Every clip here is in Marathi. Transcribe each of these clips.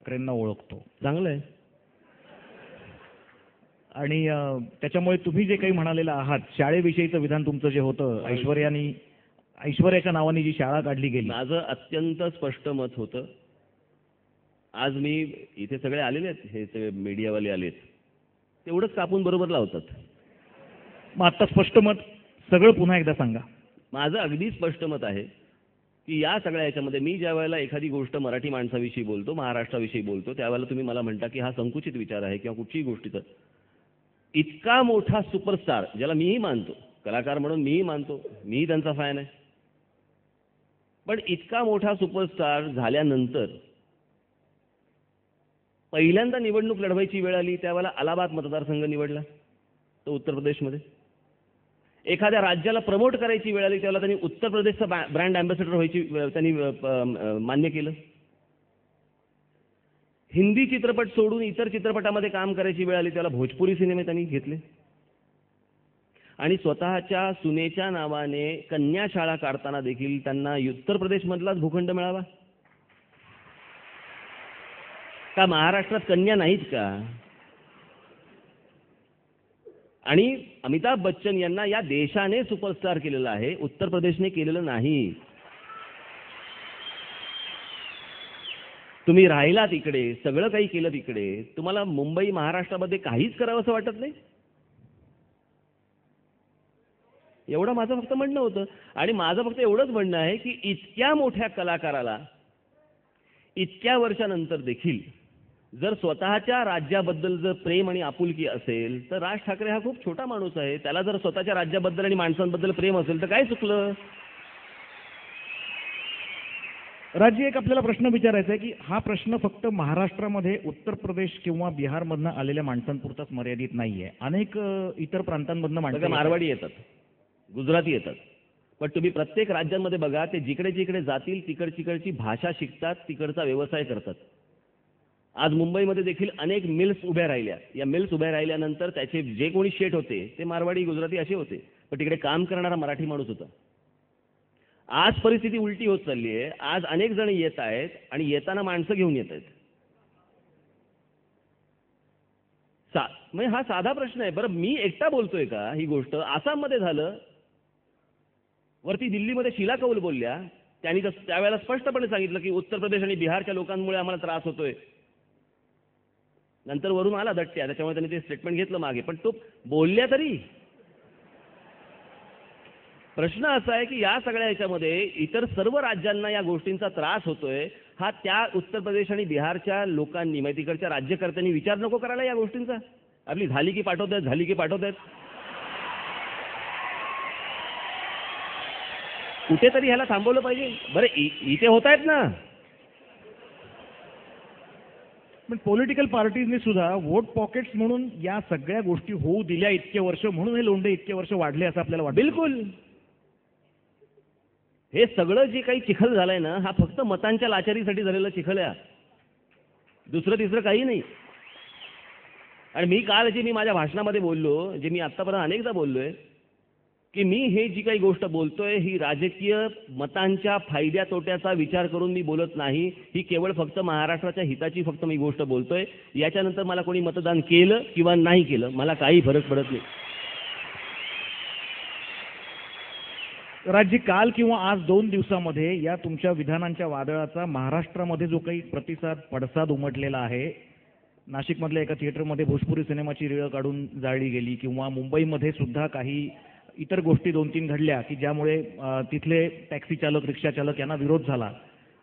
ठाकरेंना ओळखतो. चांगलं आहे. आणि त्याच्यामुळे तुम्ही जे काही म्हणालेलं आहात, शाळेविषयीचं विधान तुमचं जे होतं, ऐश्वर्याच्या नावाने जी शाळा काढली गेली, माझं अत्यंत स्पष्ट मत होतं. आज मी इथे सगळे आलेले आहेत, हे सगळे मीडियावाले आलेत, तेवढंच कापून बरोबर लावतात. मग आता स्पष्ट मत सगळं पुन्हा एकदा सांगा. माझं अगदी स्पष्ट मत आहे की या सगळ्या याच्यामध्ये मी ज्या वेळेला एखादी गोष्ट मराठी माणसाविषयी बोलतो, महाराष्ट्राविषयी बोलतो, त्यावेळेला तुम्ही मला म्हणता की हा संकुचित विचार आहे किंवा कुठच्याही गोष्टीचं, इतका मोठा सुपरस्टार ज्याला मीही मानतो, कलाकार म्हणून मीही मानतो, मीही त्यांचा फॅन आहे, पण इतका मोठा सुपरस्टार झाल्यानंतर पहिल्यांदा निवडणूक लढवायची वेळ आली त्यावेळेला अलाहाबाद मतदारसंघ निवडला, तो उत्तर प्रदेशमध्ये. एखाद्या राज्याला प्रमोट करायची वेळ आली त्यावेळेला त्यांनी उत्तर प्रदेशचा ब्रँड अँबॅसेडर व्हायची त्यांनी मान्य केलं. हिंदी चित्रपट सोडून इतर चित्रपटामध्ये काम करायची वेळ आली त्याला भोजपुरी सिनेमे त्यांनी घेतले. आणि स्वतःच्या सुनेच्या नावाने कन्या शाळा काढताना देखील त्यांना उत्तर प्रदेशमधलाच भूखंड मिळावा का? महाराष्ट्रात कन्या नाहीत का? आणि अमिताभ बच्चन यांना या देशाने सुपरस्टार केलेलं आहे, उत्तर प्रदेशने केलेलं नाही. तुम्ही राहिलात इकडे, सगळं काही केलं तिकडे, तुम्हाला मुंबई महाराष्ट्रामध्ये काहीच करावं असं वाटत नाही? एवढं माझं फक्त म्हणणं होतं. आणि माझं फक्त एवढंच म्हणणं आहे की इतक्या मोठ्या कलाकाराला इतक्या वर्षानंतर देखील जर स्वतःच्या राज्याबद्दल जर प्रेम आणि आपुलकी असेल तर राज ठाकरे हा खूप छोटा माणूस आहे. त्याला जर स्वतःच्या राज्याबद्दल आणि माणसांबद्दल प्रेम असेल तर काय चुकलं? राजी, एक आपल्याला प्रश्न विचारायचा आहे की हा प्रश्न फक्त महाराष्ट्रामध्ये उत्तर प्रदेश किंवा बिहारमधनं आलेल्या माणसांपुरताच मर्यादित नाहीये. अनेक इतर प्रांतांमधनं माणसं, मारवाडी येतात, गुजराती येतात, पण तुम्ही प्रत्येक राज्यांमध्ये बघा, ते जिकडे जिकडे जातील तिकडची भाषा शिकतात, तिकडचा व्यवसाय करतात. आज मुंबईमध्ये देखील अनेक मिल्स उभ्या राहिल्या. या मिल्स उभ्या राहिल्यानंतर त्याचे जे कोणी शेठ होते ते मारवाडी गुजराती असे होते, पण तिकडे काम करणारा मराठी माणूस होता. आज परिस्थिती उलटी होत चालली आहे. आज अनेक जण येत आहेत आणि येताना माणसं घेऊन येत आहेत. म्हणजे हा साधा प्रश्न आहे. बरं, मी एकटा बोलतोय का ही गोष्ट? आसाममध्ये झालं, वरती दिल्लीमध्ये शीला कौल बोलल्या, त्यांनी त्यावेळेला स्पष्टपणे सांगितलं की उत्तर प्रदेश आणि बिहारच्या लोकांमुळे आम्हाला त्रास होतोय. नंतर वरून आला दट्ट्या, त्याच्यामुळे त्यांनी ते स्टेटमेंट घेतलं मागे, पण तो बोलल्या तरी. प्रश्न असा आहे की या सगळ्या ह्याच्यामध्ये इतर सर्व राज्यांना या गोष्टींचा त्रास होतोय, हा त्या उत्तर प्रदेश आणि बिहारच्या लोकांनी, म्हणजे तिकडच्या राज्यकर्त्यांनी विचार नको करायला या गोष्टींचा? आपली झाली की पाठवतायत, झाली की पाठवतायत. कुठेतरी ह्याला थांबवलं पाहिजे. बरं, इथे होत आहेत ना, पण पॉलिटिकल पार्टीजने सुद्धा वोट पॉकेट्स म्हणून या सगळ्या गोष्टी होऊ दिल्या इतके वर्ष, म्हणून हे लोंढे इतके वर्ष वाढले असं आपल्याला वाटतं. बिलकुल. हे सगळं जे काही चिखल झालंय ना, हा फक्त मतांच्या लाचारीसाठी झालेला चिखल आहे, दुसरं तिसरं काही नाही. आणि मी काल जे मी माझ्या भाषणामध्ये बोललो, जे मी आत्तापर्यंत अनेकदा बोललोय, की मी हे जी काही गोष्ट बोलतोय ही राजकीय मतांच्या फायद्या तोट्याचा विचार करून मी बोलत नाही. ही केवळ फक्त महाराष्ट्राच्या हिताची फक्त मी गोष्ट बोलतोय. याच्यानंतर मला कोणी मतदान केलं किंवा नाही केलं मला काही फरक पडत नाही. राज्य, काल किंवा आज 2 दिवसामध्ये या तुमच्या विधानांच्या वादळाचा महाराष्ट्रामध्ये जो काही प्रतिसाद, पडसाद उमटलेला आहे, नाशिकमधल्या एका थिएटरमध्ये भोजपुरी सिनेमाची रीळ काढून जाळली गेली, किंवा मुंबईमध्ये सुद्धा काही इतर गोष्टी 2-3 घडल्या की ज्यामुळे तिथले टॅक्सी चालक, रिक्षा चालक यांना विरोध झाला.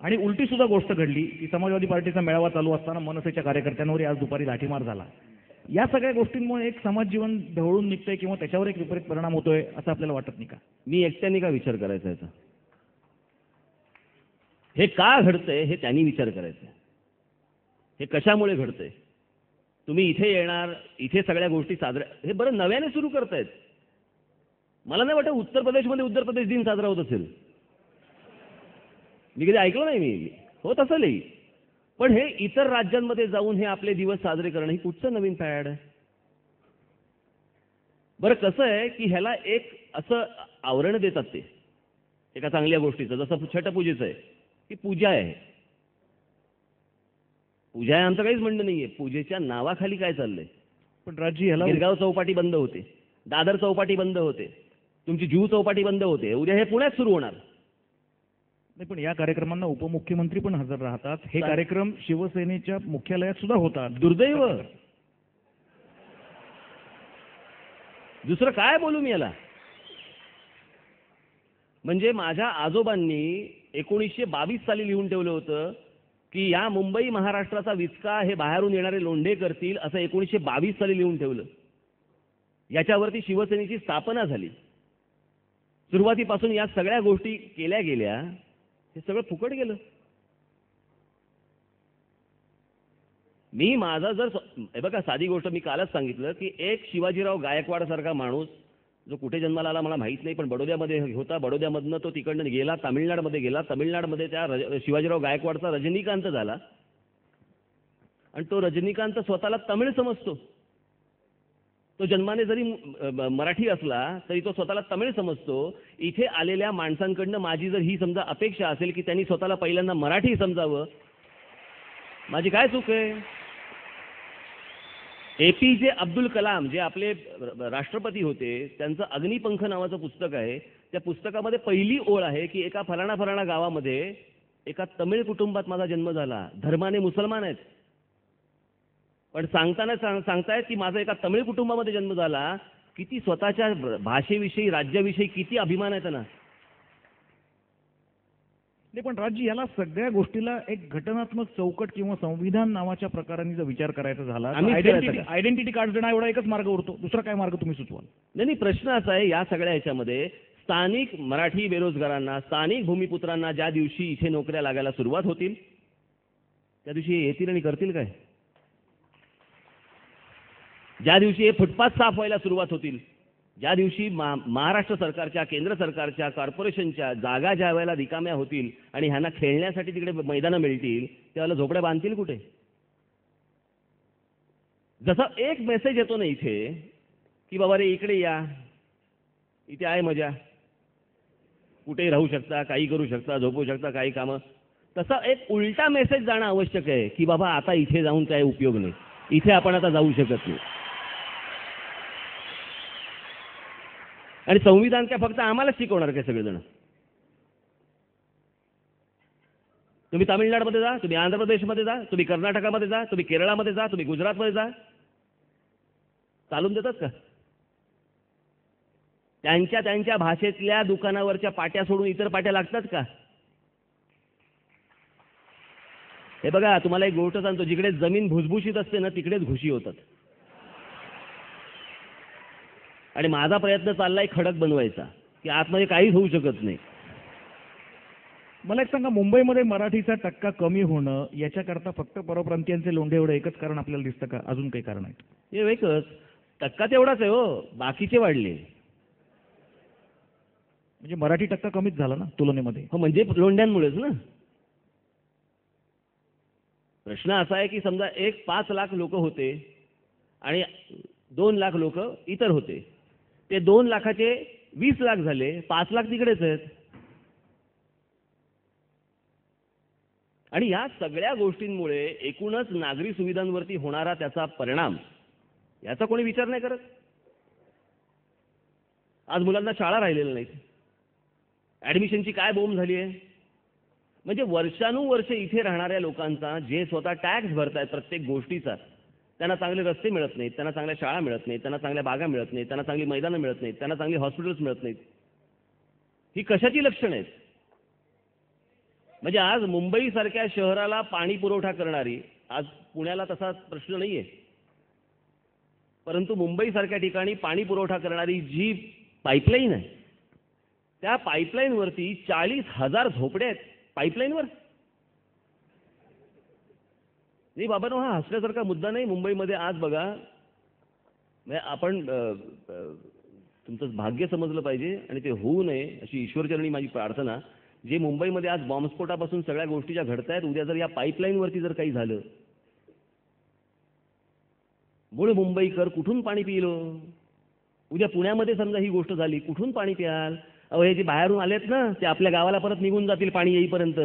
आणि उलटी सुद्धा गोष्ट घडली की समाजवादी पार्टीचा मेळावा चालू असताना मनसेच्या कार्यकर्त्यांवर आज दुपारी लाठीमार झाला. या सगळ्या गोष्टींमुळे एक समाज जीवन ढवळून निघतंय किंवा त्याच्यावर एक विपरीत परिणाम होतोय असं आपल्याला वाटत नाही का? मी एकट्याने का विचार करायचा याचा? हे का घडतंय हे त्यांनी विचार करायचा. हे कशामुळे घडतंय? तुम्ही इथे येणार, इथे सगळ्या गोष्टी साजऱ्या, हे बरं नव्याने सुरू करतायत. मला नाही वाटत उत्तर प्रदेशमध्ये उत्तर प्रदेश दिन साजरा होत असेल. मी कधी ऐकलं नाही. मी होत असेलही, पण हे इतर राज्यांमध्ये जाऊन हे आपले दिवस साजरे करणं ही कुठचं नवीन फॅड आहे? बरं, कसं आहे की ह्याला एक असं आवरण देतात ते एका चांगल्या गोष्टीचं, जसं छटपूजेचं आहे की पूजा आहे. पूजा आहे आमचं काहीच म्हणणं नाहीये, पूजेच्या नावाखाली काय चाललंय? पण राजी ह्याला गिरगाव चौपाटी बंद होते, दादर चौपाटी बंद होते, तुमची जुहू चौपाटी बंद होते, उद्या हे पुण्यात सुरू होणार. नाही, पण या कार्यक्रमांना उपमुख्यमंत्री पण हजर राहतात. हे चालेल. कार्यक्रम शिवसेनेच्या मुख्यालयात सुद्धा होतात. दुर्दैव. दुसरं काय बोलू मी याला? म्हणजे माझ्या आजोबांनी 1922 साली लिहून ठेवलं होतं की या मुंबई महाराष्ट्राचा विचका हे बाहेरून येणारे लोंढे करतील, असं 1922 साली लिहून ठेवलं. याच्यावरती शिवसेनेची स्थापना झाली. सुरुवातीपासून या सगळ्या गोष्टी केल्या गेल्या, हे सगळं फुकट गेलं. मी माझा जर हे बघा, साधी गोष्ट मी कालच सांगितलं की एक शिवाजीराव गायकवाड सारखा माणूस जो कुठे जन्माला आला मला माहित नाही, पण बडोद्यामध्ये होता. बडोद्यामधनं तो तिकडनं गेला, तामिळनाडमध्ये गेला. तामिळनाडमध्ये त्या शिवाजीराव गायकवाडचा रजनीकांत झाला, आणि तो रजनीकांत स्वतःला तमिळ समजतो. तो जन्माने जरी मराठी असला तरी तो स्वतःला तमिळ समजतो. इथे आलेल्या माणसांकडनं माझी जर ही समजा अपेक्षा असेल की त्यांनी स्वतःला पहिल्यांदा मराठी समजावं, माझी काय चूक आहे? APJ अब्दुल कलाम जे आपले राष्ट्रपती होते, त्यांचं अग्निपंख नावाचं पुस्तक आहे. त्या पुस्तकामध्ये पहिली ओळ आहे की एका फलाणा फलाणा गावामध्ये एका तमिळ कुटुंबात माझा जन्म झाला, धर्माने मुसलमान आहेत, पण सांगताना सांगतायत की माझा एका तमिळ कुटुंबामध्ये जन्म झाला. किती स्वतःच्या भाषेविषयी, राज्याविषयी किती अभिमान आहे त्यांना. नाही, पण राजी याला सगळ्या गोष्टीला एक घटनात्मक चौकट किंवा संविधान नावाच्या प्रकारांनी जर विचार करायचा झाला, आम्हीच करायचा का? आयडेंटिटी कार्ड देणं एवढा एकच मार्ग उरतो. दुसरा काय मार्ग तुम्ही सुचवाल? नाही, प्रश्न असा आहे या सगळ्या ह्याच्यामध्ये, स्थानिक मराठी बेरोजगारांना, स्थानिक भूमिपुत्रांना ज्या दिवशी इथे नोकऱ्या लागायला सुरुवात होतील त्या दिवशी हे येतील आणि करतील काय? ज्या दिवशी हे फुटपाथ साफ व्हायला सुरुवात होतील, ज्या दिवशी महाराष्ट्र सरकारच्या, केंद्र सरकारच्या, कॉर्पोरेशनच्या जागा ज्या वेळेला रिकाम्या होतील आणि ह्यांना खेळण्यासाठी तिकडे मैदानं मिळतील, त्यावेळेला झोपड्या बांधतील कुठे? जसा एक मेसेज येतो ना इथे की बाबा रे इकडे या, इथे आहे मजा, कुठेही राहू शकता, काही करू शकता, झोपू शकता, काही कामं, तसा एक उलटा मेसेज जाणं आवश्यक आहे की बाबा आता इथे जाऊन काही उपयोग नाही, इथे आपण आता जाऊ शकत नाही. आणि संविधान काय फक्त आम्हालाच शिकवणार काय सगळेजण? तुम्ही तामिळनाडूमध्ये जा, तुम्ही आंध्र प्रदेशमध्ये जा, तुम्ही कर्नाटकामध्ये जा, तुम्ही केरळामध्ये जा, तुम्ही गुजरातमध्ये जा, चालून देतात का? त्यांच्या त्यांच्या भाषेतल्या दुकानावरच्या पाट्या सोडून इतर पाट्या लागतात का? हे बघा, तुम्हाला एक गोष्ट सांगतो, जिकडे जमीन भुसभुशीत असते ना तिकडेच घुशी होतात. आणि माझा प्रयत्न चाललाय खडक बनवायचा की आतमध्ये काहीच होऊ शकत नाही. मला एक सांगा, मुंबईमध्ये मराठीचा टक्का कमी होणं याच्याकरता फक्त परप्रांतीयांचे लोंढे एवढं एकच कारण आपल्याला दिसतं का? अजून काही कारण आहेत? हे एकच टक्का तेवढाच आहे हो, बाकीचे वाढले. म्हणजे मराठी टक्का कमीच झाला ना तुलनेमध्ये? हो, म्हणजे लोंढ्यांमुळेच ना. प्रश्न असा आहे की समजा 5 लाख लोक होते आणि 2 लाख लोक इतर होते, ते 2 लाखाचे 20 लाख झाले, 5 लाख तिकडेच आहेत. आणि या सगळ्या गोष्टींमुळे एकूणच नागरी सुविधांवरती होणारा त्याचा परिणाम, याचा कोणी विचार नाही करत. आज मुलांना शाळा राहिलेल्या नाहीत, ऍडमिशनची काय बोंब झाली आहे. म्हणजे वर्षानुवर्ष इथे राहणाऱ्या लोकांचा, जे स्वतः टॅक्स भरतायत प्रत्येक गोष्टीचा, त्यांना चांगले रस्ते मिळत नाहीत, त्यांना चांगल्या शाळा मिळत नाहीत, त्यांना चांगल्या बागा मिळत नाहीत, त्यांना चांगली मैदानं मिळत नाहीत, त्यांना चांगली हॉस्पिटल्स मिळत नाहीत. ही कशाची लक्षणं आहेत? म्हणजे आज मुंबईसारख्या शहराला पाणी पुरवठा करणारी, आज पुण्याला तसा प्रश्न नाही आहे, परंतु मुंबईसारख्या ठिकाणी पाणी पुरवठा करणारी जी पाईपलाईन आहे, त्या पाईपलाईनवरती 40,000 झोपड्या आहेत. पाईपलाईनवर नाही बाबांनो, हा हसण्यासारखा मुद्दा नाही. मुंबईमध्ये आज बघा, म्हणजे आपण तुमचं भाग्य समजलं पाहिजे आणि ते होऊ नये अशी ईश्वरचरणी माझी प्रार्थना. जे मुंबईमध्ये आज बॉम्बस्फोटापासून सगळ्या गोष्टी ज्या घडत आहेत, उद्या जर या पाईपलाईनवरती जर काही झालं, मूळ मुंबईकर कुठून पाणी पिलो? उद्या पुण्यामध्ये समजा ही गोष्ट झाली, कुठून पाणी प्याल? अहो, हे जे बाहेरून आलेत ना, ते आपल्या गावाला परत निघून जातील पाणी येईपर्यंत.